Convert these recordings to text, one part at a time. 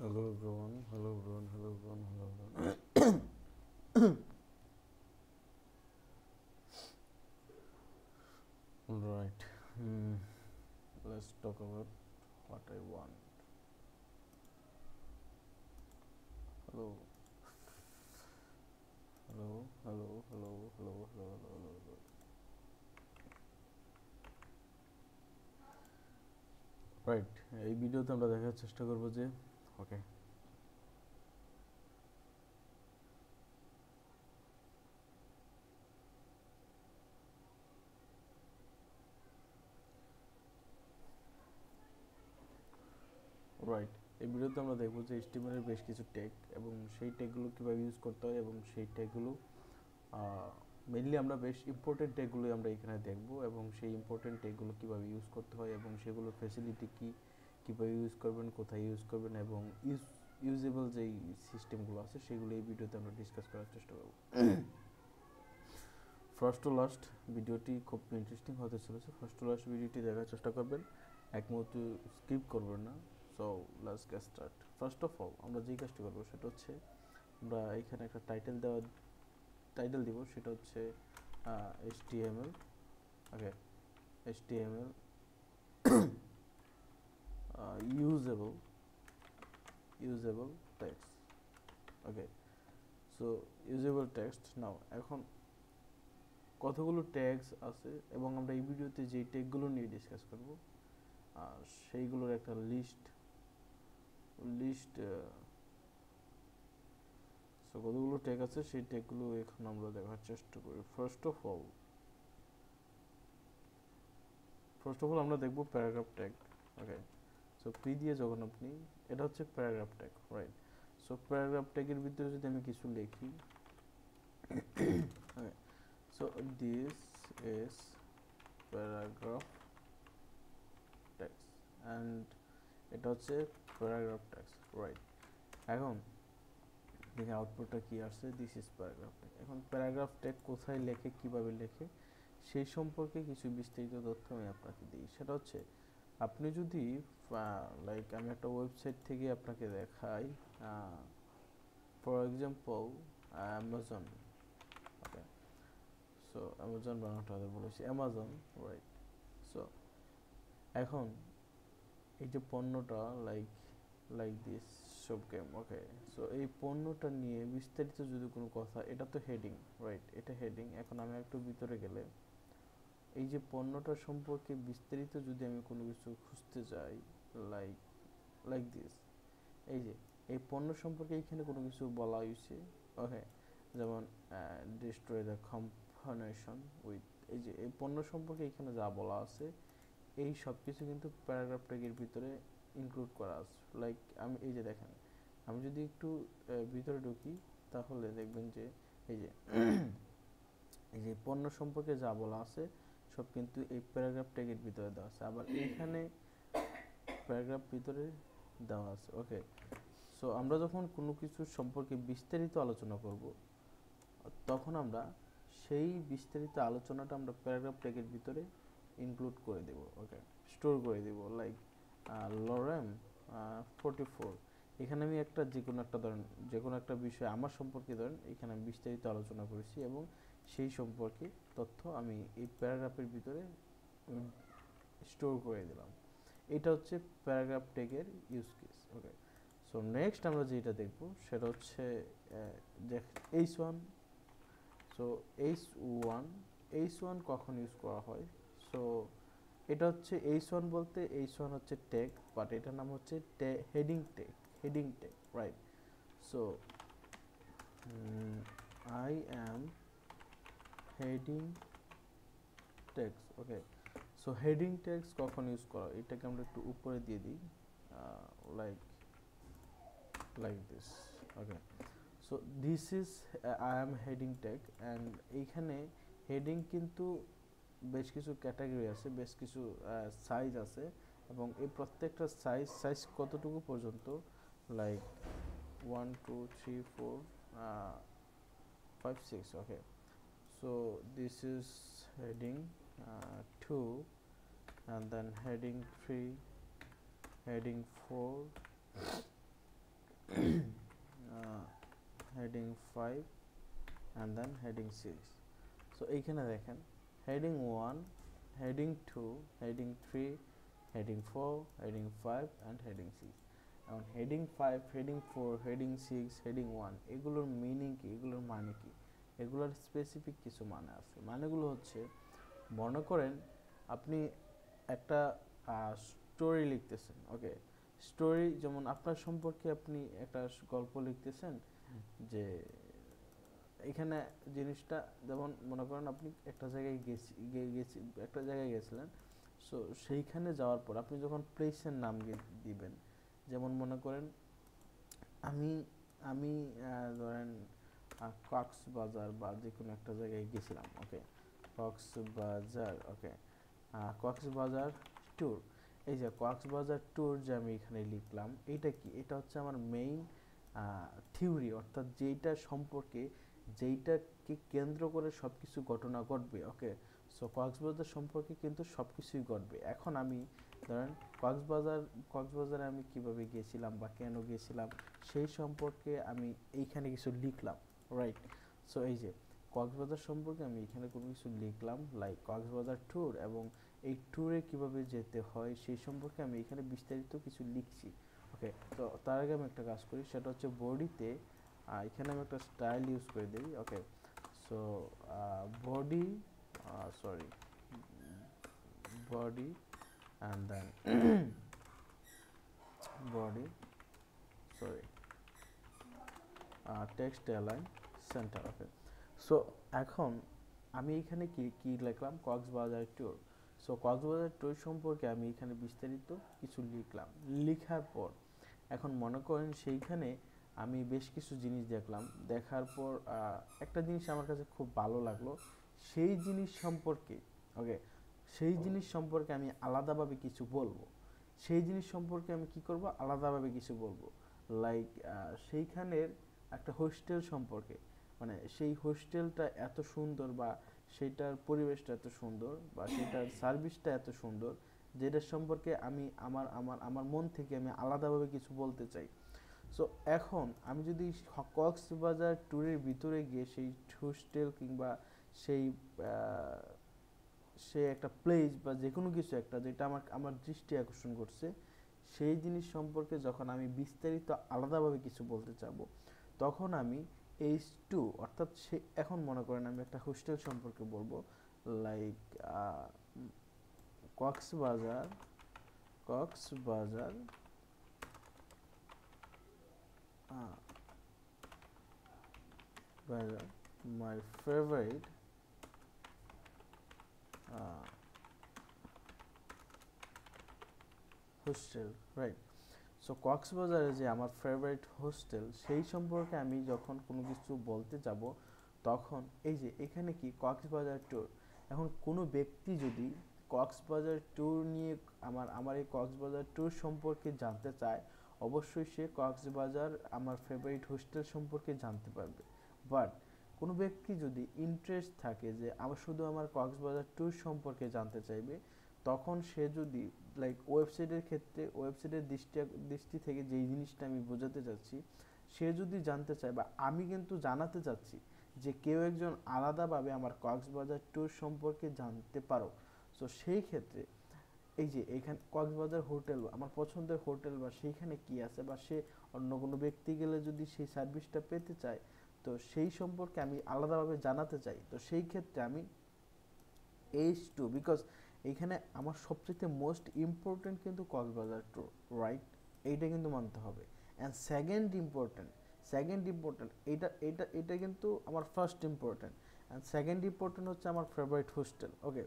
Hello everyone, hello everyone, hello everyone, hello everyone. Alright, let's talk about what I want. Hello, hello, hello, hello, hello, hello, hello, hello. Right, এই ভিডিওতে আমরা দেখার চেষ্টা করব যে okay right, এই ভিডিওতে আমরা দেখব যে HTML এর বেশ কিছু ট্যাগ এবং সেই ট্যাগগুলো কীভাবে ইউজ করতে হয় এবং সেই ট্যাগগুলো মেইনলি আমরা বেশ ইম্পর্টেন্ট ট্যাগগুলো আমরা এখানে দেখব এবং সেই ইম্পর্টেন্ট ট্যাগগুলো কীভাবে ইউজ করতে হয় এবং সেগুলোর ফ্যাসিলিটি কী, কীভাবে ইউজ করবেন, কোথায় ইউজ করবেন এবং ইউজেবল যেই সিস্টেমগুলো আছে সেগুলো এই ভিডিওতে আমরা ডিসকাস করার চেষ্টা করব। ফার্স্ট টু লাস্ট ভিডিওটি খুব ইন্টারেস্টিং হতে চলেছে। ফার্স্ট টু লাস্ট ভিডিওটি দেখার চেষ্টা করবেন, এক মুহূর্ত স্কিপ করবেন না। So let's get start. First of all আমরা যেই কাজটি করবো সেটা হচ্ছে আমরা এখানে একটা টাইটেল দিব, সেটা হচ্ছে HTML, ওকে, HTML usable text, ওকে। সো ইউজেবল টেক্সট নাও, এখন কতগুলো ট্যাগস আছে এবং আমরা এই ভিডিওতে যেই ট্যাগগুলো নিয়ে ডিসকাস করব সেইগুলোর একটা লিস্ট সো কতগুলো ট্যাগ আছে সেই ট্যাগগুলো এখন আমরা দেখার চেষ্টা করি। ফার্স্ট অফ অল আমরা দেখব paragraph tag, okay. So P দিয়ে যখন আপনি, এটা হচ্ছে paragraph tag, right. So paragraph ট্যাগের ভিতরে যদি আমি কিছু লিখি, okay, so this is paragraph text and এটা হচ্ছে প্যারাগ্রাফ ট্যাক্স, রাইট। এখন দেখে আউটপুটটা কি আসছে, দিস ইজ প্যারাগ্রাফ ট্যাগ। এখন প্যারাগ্রাফ ট্যাগ কোথায় লেখে, কিভাবে লেখে, সেই সম্পর্কে কিছু বিস্তারিত তথ্য আমি আপনাকে দিই। সেটা হচ্ছে আপনি যদি লাইক আমি একটা ওয়েবসাইট থেকে আপনাকে দেখাই, for example Amazon, okay. So Amazon বানানটা বলেছি অ্যামাজন, রাইট। সো এখন এই যে পণ্যটা লাইক দিস সব গেম, ওকে। সো এই পণ্যটা নিয়ে বিস্তারিত যদি কোনো কথা, এটা তো হেডিং, রাইট, এটা হেডিং। এখন আমি একটু ভিতরে গেলে এই যে পণ্যটা সম্পর্কে বিস্তারিত যদি আমি কোনো কিছু খুঁজতে যাই, লাইক লাইক দিস, এই যে এই পণ্য সম্পর্কে এইখানে কোনো কিছু বলা হয়েছে, ওকে। যেমন ডিস্ট্রয় দ্য কম্বিনেশন উইথ, এই যে এই পণ্য সম্পর্কে এখানে যা বলা আছে এই সব কিছু কিন্তু প্যারাগ্রাফ ট্যাগের ভিতরে ইনক্লুড করা আছে। লাইক আমি এই যে দেখেন, আমি যদি একটু ভিতরে ঢুকি তাহলে দেখবেন যে এই যে এই যে পণ্য সম্পর্কে যা বলা আছে সব কিন্তু এই প্যারাগ্রাফ ট্যাগের ভিতরে দেওয়া আছে, আবার এইখানে প্যারাগ্রাফ ভিতরে দেওয়া আছে, ওকে। সো আমরা যখন কোনো কিছু সম্পর্কে বিস্তারিত আলোচনা করব তখন আমরা সেই বিস্তারিত আলোচনাটা আমরা প্যারাগ্রাফ ট্যাগের ভিতরে ইনক্লুড করে দেব, ওকে, স্টোর করে দেব। লাইক লরেম 44, এখানে আমি একটা যে কোনো একটা বিষয় আমার সম্পর্কে ধরেন এখানে আমি বিস্তারিত আলোচনা করেছি এবং সেই সম্পর্কে তথ্য আমি এই প্যারাগ্রাফের ভিতরে স্টোর করে দিলাম। এটা হচ্ছে প্যারাগ্রাফ ট্যাগের ইউজ কেস, ওকে। সো নেক্সট আমরা যেটা দেখব সেটা হচ্ছে H1। সো H1 কখন ইউজ করা হয়? সো এটা হচ্ছে H1 বলতে H1 হচ্ছে ট্যাগ, বাট এটার নাম হচ্ছে heading tag, right. So I am heading tags, okay. So heading tags কখন ইউজ করা, এটাকে আমরা একটু উপরে দিয়ে দিই, like this, okay. So this is I am heading tag and এইখানে হেডিং কিন্তু বেশ কিছু ক্যাটাগরি আছে, বেশ কিছু সাইজ আছে এবং এই প্রত্যেকটা সাইজ কতটুকু পর্যন্ত, like 1 2 3 4 5 6, okay. So this is heading 2 and then heading 3, heading 4, heading 5 and then heading 6. so এইখানে দেখেন heading 1, heading 2, heading 3, heading 4, heading 5 and heading 6. এখন heading 5, heading 4, heading 6, heading 1 এগুলোর মিনিং কি, এগুলোর মানে কি, এগুলোর স্পেসিফিক কিছু মানে আছে। মানেগুলো হচ্ছে, মনে করেন আপনি একটা স্টোরি লিখতেছেন, ওকে, স্টোরি যেমন আপনার সম্পর্কে আপনি একটা গল্প লিখতেছেন, যে এখানে জিনিসটা যেমন মনে করেন আপনি একটা জায়গায় একটা জায়গায় গেছিলেন, সো সেইখানে যাওয়ার পর আপনি যখন প্লেসের নাম দিবেন, যেমন মনে করেন আমি আমি ধরেন কক্সবাজার বা যে কোনো একটা জায়গায় গেছিলাম, ওকে, কক্সবাজার, ওকে, কক্সবাজার ট্যুর। এই যে কক্সবাজার ট্যুর যে আমি এখানে লিখলাম, এইটা কি, এটা হচ্ছে আমার মেইন থিওরি, অর্থাৎ যেইটা সম্পর্কে, যেইটাকে কেন্দ্র করে সব কিছু ঘটনা ঘটবে, ওকে। সো কক্সবাজার সম্পর্কে কিন্তু সব কিছুই ঘটবে। এখন আমি ধরেন কক্সবাজারে আমি কিভাবে গেছিলাম বা কেন গেছিলাম সেই সম্পর্কে আমি এইখানে কিছু লিখলাম, রাইট। সো এই যে কক্সবাজার সম্পর্কে আমি এখানে কোনো কিছু লিখলাম, লাইক কক্সবাজার ট্যুর, এবং এই ট্যুরে কিভাবে যেতে হয় সেই সম্পর্কে আমি এখানে বিস্তারিত কিছু লিখছি, ওকে। তো তার আগে আমি একটা কাজ করি, সেটা হচ্ছে বডিতে এখানে আমি একটা স্টাইল ইউজ করে দিই, okay. So body, sorry, body and then body, sorry, text align center, okay. So এখন আমি এখানে কি কি লিখলাম, কক্সবাজার ট্যুর। সো কক্সবাজার ট্যুর সম্পর্কে আমি এখানে বিস্তারিত কিছু লিখলাম, লিখার পর এখন মনে করেন সেইখানে আমি বেশ কিছু জিনিস দেখলাম, দেখার পর একটা জিনিস আমার কাছে খুব ভালো লাগলো, সেই জিনিস সম্পর্কে, ওকে, সেই জিনিস সম্পর্কে আমি আলাদাভাবে কিছু বলবো, সেই জিনিস সম্পর্কে আমি কি করব, আলাদাভাবে কিছু বলবো, লাইক সেইখানের একটা হোস্টেল সম্পর্কে, মানে সেই হোস্টেলটা এত সুন্দর, বা সেটার পরিবেশটা এত সুন্দর, বা সেটার সার্ভিসটা এত সুন্দর, যেটার সম্পর্কে আমি আমার মন থেকে আমি আলাদাভাবে কিছু বলতে চাই। সো এখন আমি যদি কক্সবাজার ট্যুরের ভিতরে গিয়ে সেই হোস্টেল কিংবা সেই সে একটা প্লেস বা যে কোনো কিছু একটা যেটা আমার দৃষ্টি আকর্ষণ করছে, সেই জিনিস সম্পর্কে যখন আমি বিস্তারিত আলাদাভাবে কিছু বলতে চাবো, তখন আমি H2, অর্থাৎ সে, এখন মনে করেন আমি একটা হোস্টেল সম্পর্কে বলবো, like Cox's Bazar Cox's Bazar my favorite hostel, right. So কক্সবাজারে যে আমার ফেভারিট হোস্টেল, সেই সম্পর্কে আমি যখন কোনো কিছু বলতে যাব, তখন এই যে এখানে কি কক্সবাজার ট্যুর, এখন কোনো ব্যক্তি যদি কক্সবাজার ট্যুর নিয়ে আমার এই কক্সবাজার ট্যুর সম্পর্কে জানতে চায়, অবশ্যই সে কক্সবাজার আমার ফেভারিট হোস্টেল সম্পর্কে জানতে পারবে। বাট কোনো ব্যক্তি যদি ইন্টারেস্ট থাকে যে শুধু আমার কক্সবাজার ট্যুর সম্পর্কে জানতে চাইবে, তখন সে যদি, লাইক ওয়েবসাইটের ক্ষেত্রে, ওয়েবসাইটের দৃষ্টি থেকে যেই জিনিসটা আমি বোঝাতে চাচ্ছি, সে যদি জানতে চায় বা আমি কিন্তু জানাতে চাচ্ছি যে কেউ একজন আলাদাভাবে আমার কক্সবাজার ট্যুর সম্পর্কে জানতে পারো, সো সেই ক্ষেত্রে এই যে এইখানে কক্সবাজার হোটেল, আমার পছন্দের হোটেল, বা সেইখানে কি আছে, বা সে অন্য কোনো ব্যক্তি গেলে যদি সেই সার্ভিসটা পেতে চায়, তো সেই সম্পর্কে আমি আলাদাভাবে জানাতে চাই, তো সেই ক্ষেত্রে আমি H2, বিকজ এইখানে আমার সবচেয়ে মোস্ট ইম্পর্টেন্ট কিন্তু কক্সবাজার ট্যুর, রাইট, এইটা কিন্তু মানতে হবে। অ্যান্ড সেকেন্ড ইম্পর্টেন্ট এইটা এটা এটা কিন্তু আমার first important, and second important হচ্ছে আমার ফেভারিট হোস্টেল, ওকে।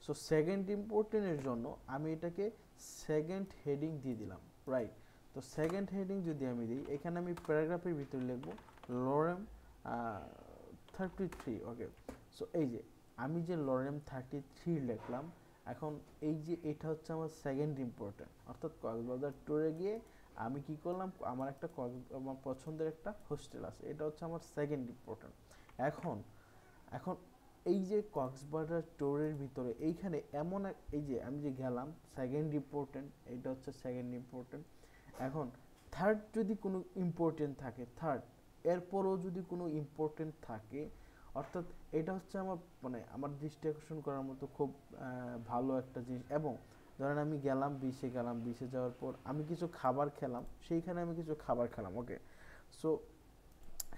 সো সেকেন্ড ইম্পর্টেন্টের জন্য আমি এটাকে সেকেন্ড হেডিং দিয়ে দিলাম, রাইট। তো সেকেন্ড হেডিং যদি আমি দিই, এখানে আমি প্যারাগ্রাফের ভিতরে লিখবো লরেম 33, ওকে। সো এই যে আমি যে লরেম 33 লিখলাম, এখন এই যে এটা হচ্ছে আমার সেকেন্ড ইম্পর্টেন্ট, অর্থাৎ কক্সবাজার ট্যুরে গিয়ে আমি কি করলাম, আমার একটা আমার পছন্দের একটা হোস্টেল আছে, এটা হচ্ছে আমার সেকেন্ড ইম্পর্টেন্ট। এখন এখন এই যে কক্সবাজার ট্যুরের ভিতরে এইখানে এমন এই যে আমি যে গেলাম, সেকেন্ড ইম্পর্টেন্ট, এটা হচ্ছে সেকেন্ড ইম্পর্টেন্ট। এখন থার্ড যদি কোনো ইম্পর্টেন্ট থাকে, থার্ড এরপরও যদি কোনো ইম্পর্টেন্ট থাকে, অর্থাৎ এটা হচ্ছে আমার মানে আমার দৃষ্টি আকর্ষণ করার মতো খুব ভালো একটা জিনিস। এবং ধরেন আমি গেলাম বিশে যাওয়ার পর আমি কিছু খাবার খেলাম, সেইখানে আমি কিছু খাবার খেলাম, ওকে। সো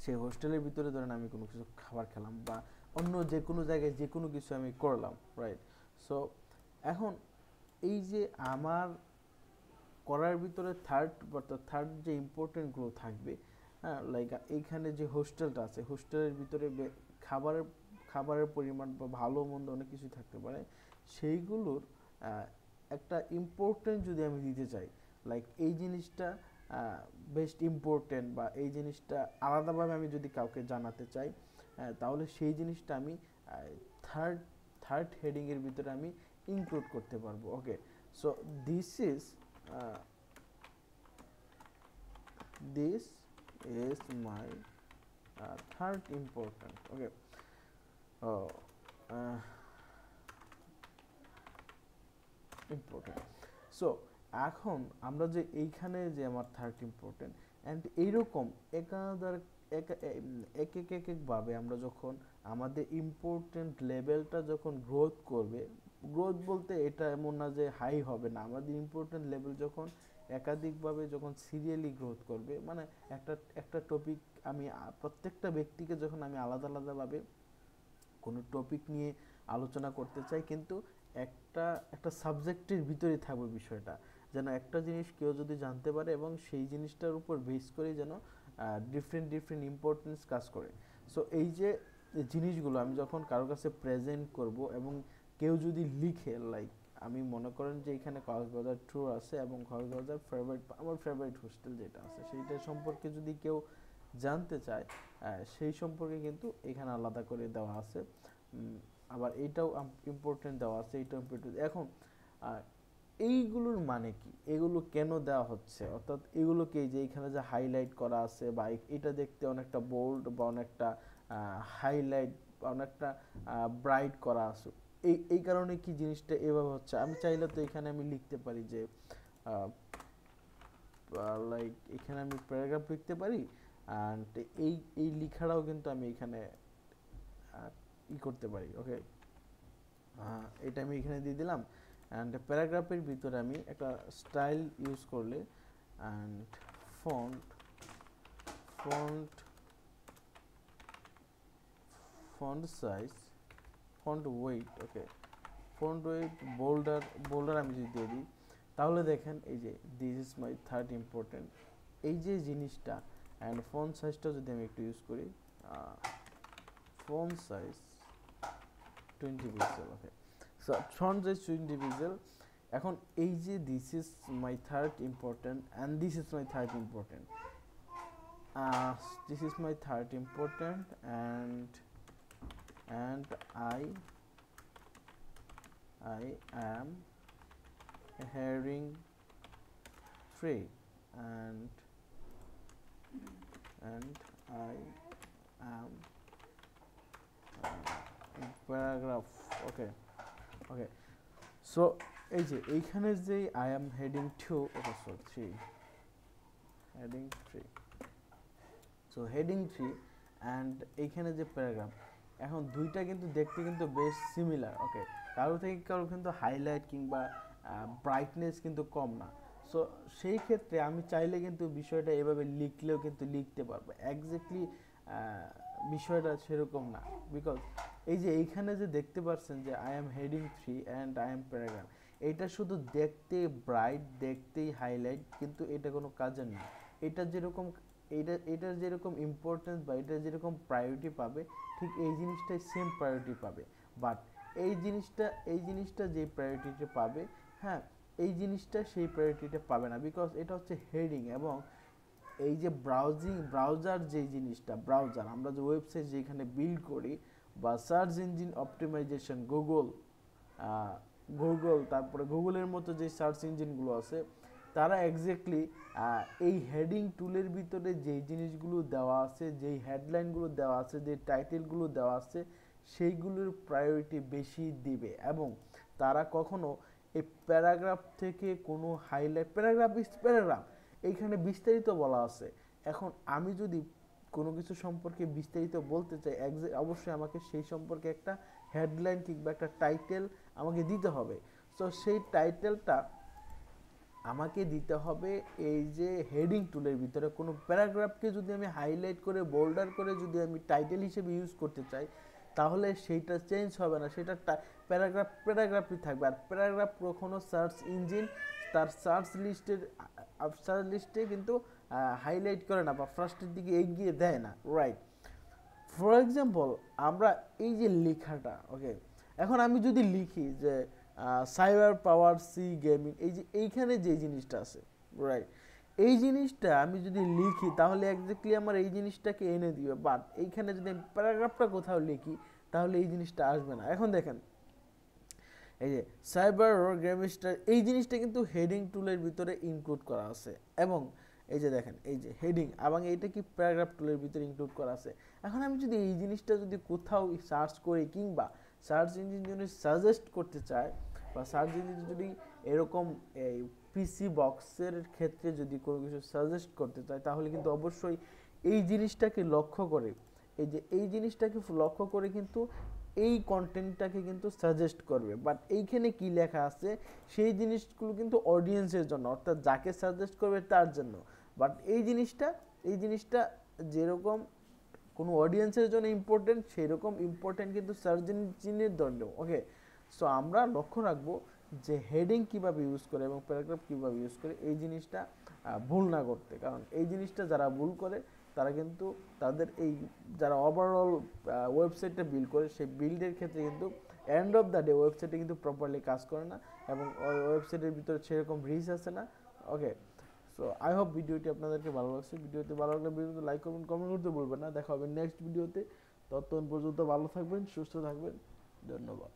সেই হোস্টেলের ভিতরে ধরেন আমি কোনো কিছু খাবার খেলাম বা অন্য যে কোনো জায়গায় যে কোনো কিছু আমি করলাম, রাইট। সো এখন এই যে আমার করার ভিতরে থার্ড যে ইম্পর্টেন্টগুলো থাকবে, হ্যাঁ, লাইক এইখানে যে হোস্টেলটা আছে, হোস্টেলের ভিতরে খাবারের খাবারের পরিমাণ বা ভালো মন্দ অনেক কিছু থাকতে পারে, সেইগুলোর একটা ইম্পর্টেন্ট যদি আমি দিতে চাই, লাইক এই জিনিসটা বেস্ট ইম্পর্টেন্ট বা এই জিনিসটা আলাদাভাবে আমি যদি কাউকে জানাতে চাই, তাহলে সেই জিনিসটা আমি থার্ড থার্ড হেডিংয়ের ভিতরে আমি ইনক্লুড করতে পারবো, okay. So this is this is my third important, okay. Oh, important. So এখন আমরা যে এইখানে যে আমার থার্ড ইম্পর্টেন্ট অ্যান্ড এইরকম একাধার এক এক এক এক একভাবে আমরা যখন আমাদের ইম্পর্টেন্ট লেভেলটা যখন গ্রোথ করবে, গ্রোথ বলতে এটা এমন না যে হাই হবে না, আমাদের ইম্পর্টেন্ট লেভেল যখন একাধিকভাবে যখন সিরিয়ালি গ্রোথ করবে, মানে একটা একটা টপিক আমি প্রত্যেকটা ব্যক্তিকে যখন আমি আলাদা আলাদাভাবে কোনো টপিক নিয়ে আলোচনা করতে চাই, কিন্তু একটা একটা সাবজেক্টের ভিতরে থাকবে বিষয়টা, যেন একটা জিনিস কেউ যদি জানতে পারে এবং সেই জিনিসটার উপর বেস করেই যেন ডিফারেন্ট ডিফারেন্ট ইম্পর্টেন্স কাজ করে। সো এই যে জিনিসগুলো আমি যখন কারোর কাছে প্রেজেন্ট করব এবং কেউ যদি লিখে, লাইক আমি মনে করেন যে এখানে কক্সবাজার ট্যুর আছে এবং কক্সবাজার আমার ফেভারিট হোস্টেল যেটা আছে সেইটা সম্পর্কে যদি কেউ জানতে চায়, সেই সম্পর্কে কিন্তু এখানে আলাদা করে দেওয়া আছে। আবার এইটাও ইম্পর্টেন্ট দেওয়া আছে, এইটাও ইম্পর্টেন্ট। এখন এইগুলোর মানে কি, এগুলো কেন দেওয়া হচ্ছে, অর্থাৎ এগুলোকে যে এখানে যে হাইলাইট করা আছে বা এটা দেখতে অনেকটা বোল্ড বা অনেকটা হাইলাইট বা অনেকটা ব্রাইট করা আছে, এই কারণে কি জিনিসটা এভাবে হচ্ছে। আমি চাইলে তো এখানে আমি লিখতে পারি যে লাইক এখানে আমি প্যারাগ্রাফ লিখতে পারি, অ্যান্ড এই এই লেখাটাও কিন্তু আমি এখানে করতে পারি, ওকে। এটা আমি এখানে দিয়ে দিলাম, অ্যান্ড প্যারাগ্রাফের ভিতরে আমি একটা স্টাইল ইউজ করলে, and font font font size, font wait, okay, font wait boulder আমি যদি দিয়ে দিই, তাহলে দেখেন এই যে this is my third important, এই যে জিনিসটা। অ্যান্ড ফন্ট সাইজটা যদি আমি একটু ইউজ করি, font size 20 pixel, okay. So font size 20 pixel. এখন এই যে this is my third important and this is my third important, this is my third important, and I am hearing free, and I am paragraph, okay, okay. So এই যে এইখানে যে I am heading 2, okay, so 3, heading 3, so heading 3 and এইখানে যে paragraph, এখন দুইটা কিন্তু দেখতে কিন্তু বেশ সিমিলার, ওকে। কারো থেকে কারো কিন্তু হাইলাইট কিংবা ব্রাইটনেস কিন্তু কম না। সো সেই ক্ষেত্রে আমি চাইলে কিন্তু বিষয়টা এভাবে লিখলেও কিন্তু লিখতে পারবো, একজ্যাক্টলি বিষয়টা সেরকম না। বিকজ এই যে এইখানে যে দেখতে পাচ্ছেন যে I am heading 3 and I am paragraph, এইটা শুধু দেখতে ব্রাইট, দেখতেই হাইলাইট, কিন্তু এটা কোনো কাজের না। এটা যেরকম এটার যেরকম ইম্পর্টেন্স বা এটা যেরকম প্রায়োরিটি পাবে, ঠিক এই জিনিসটাই সেম প্রায়োরিটি পাবে। বাট এই জিনিসটা যে প্রায়োরিটিটা পাবে, হ্যাঁ, এই জিনিসটা সেই প্রায়োরিটিটা পাবে না, বিকজ এটা হচ্ছে হেডিং। এবং এই যে ব্রাউজার যে জিনিসটা, ব্রাউজার আমরা যে ওয়েবসাইট যেখানে বিল্ড করি, বা সার্চ ইঞ্জিন অপটিমাইজেশন, গুগল, তারপরে গুগলের মতো যে সার্চ ইঞ্জিনগুলো আছে, তারা এক্স্যাক্টলি এই হেডিং টুলের ভিতরে যেই জিনিসগুলো দেওয়া আছে, যেই হেডলাইনগুলো দেওয়া আছে, যে টাইটেলগুলো দেওয়া আছে, সেইগুলোর প্রায়োরিটি বেশি দিবে। এবং তারা কখনো এই প্যারাগ্রাফ থেকে কোনো হাইলাইট, প্যারাগ্রাফ এইখানে বিস্তারিত বলা আছে। এখন আমি যদি কোনো কিছু সম্পর্কে বিস্তারিত বলতে চাই, অবশ্যই আমাকে সেই সম্পর্কে একটা হেডলাইন কিংবা একটা টাইটেল আমাকে দিতে হবে। সো সেই টাইটেলটা আমাকে দিতে হবে এই যে হেডিং টুলের ভিতরে। কোনো প্যারাগ্রাফকে যদি আমি হাইলাইট করে বোল্ডার করে যদি আমি টাইটেল হিসেবে ইউজ করতে চাই, তাহলে সেইটা চেঞ্জ হবে না, সেটা প্যারাগ্রাফই থাকবে। আর প্যারাগ্রাফ কখনো সার্চ ইঞ্জিন তার সার্চ লিস্টে কিন্তু হাইলাইট করে না বা ফার্স্টের দিকে এগিয়ে দেয় না, রাইট? ফর এক্সাম্পল আমরা এই যে লেখাটা, ওকে, এখন আমি যদি লিখি যে সাইবার পাওয়ার সি গেমিং, এই যে এইখানে যে জিনিসটা আছে, রাইট, এই জিনিসটা আমি যদি লিখি তাহলে একজাক্টলি আমার এই জিনিসটাকে এনে দিবে। বাট এইখানে যদি আমি প্যারাগ্রাফটা কোথাও লিখি তাহলে এই জিনিসটা আসবে না। এখন দেখেন এই যে সাইবার গেমিস্টার, এই জিনিসটা কিন্তু হেডিং টুলের ভিতরে ইনক্লুড করা আছে। এবং এই যে দেখেন এই যে হেডিং, এবং এইটা কি প্যারাগ্রাফ টুলের ভিতরে ইনক্লুড করা আছে। এখন আমি যদি এই জিনিসটা যদি কোথাও সার্চ করি কিংবা সার্চ ইঞ্জিন যদি সাজেস্ট করতে চায় বা সার্চ ইঞ্জিন যদি এরকম এই পিসি বক্সের ক্ষেত্রে যদি কোনো কিছু সাজেস্ট করতে চায়, তাহলে কিন্তু অবশ্যই এই জিনিসটাকে লক্ষ্য করে, এই যে এই জিনিসটাকে লক্ষ্য করে কিন্তু এই কন্টেন্টটাকে কিন্তু সাজেস্ট করবে। বাট এইখানে কি লেখা আছে, সেই জিনিসগুলো কিন্তু অডিয়েন্সের জন্য, অর্থাৎ যাকে সাজেস্ট করবে তার জন্য। বাট এই জিনিসটা যেরকম কোনো অডিয়েন্সের জন্য ইম্পর্টেন্ট, সেই রকম ইম্পর্টেন্ট কিন্তু সার্চ ইঞ্জিনের জন্য। ওকে, সো আমরা লক্ষ্য রাখবো যে হেডিং কিভাবে ইউজ করে এবং প্যারাগ্রাফ কিভাবে ইউজ করে, এই জিনিসটা ভুল না করতে। কারণ এই জিনিসটা যারা ভুল করে তারা কিন্তু তাদের এই যারা ওভারঅল ওয়েবসাইটটা বিল্ড করে, সেই বিল্ডের ক্ষেত্রে কিন্তু এন্ড অফ দ্য ডে ওয়েবসাইটে কিন্তু প্রপারলি কাজ করে না এবং ওয়েবসাইটের ভিতরে সেরকম রিচ আসে না। ওকে, সো আই হোপ ভিডিওটি আপনাদেরকে ভালো লাগছে। ভিডিওটি ভালো লাগলে ভিডিওতে লাইক করবেন, কমেন্ট করতে ভুলবেন না। দেখা হবে নেক্সট ভিডিওতে। ততক্ষণ পর্যন্ত ভালো থাকবেন, সুস্থ থাকবেন। ধন্যবাদ।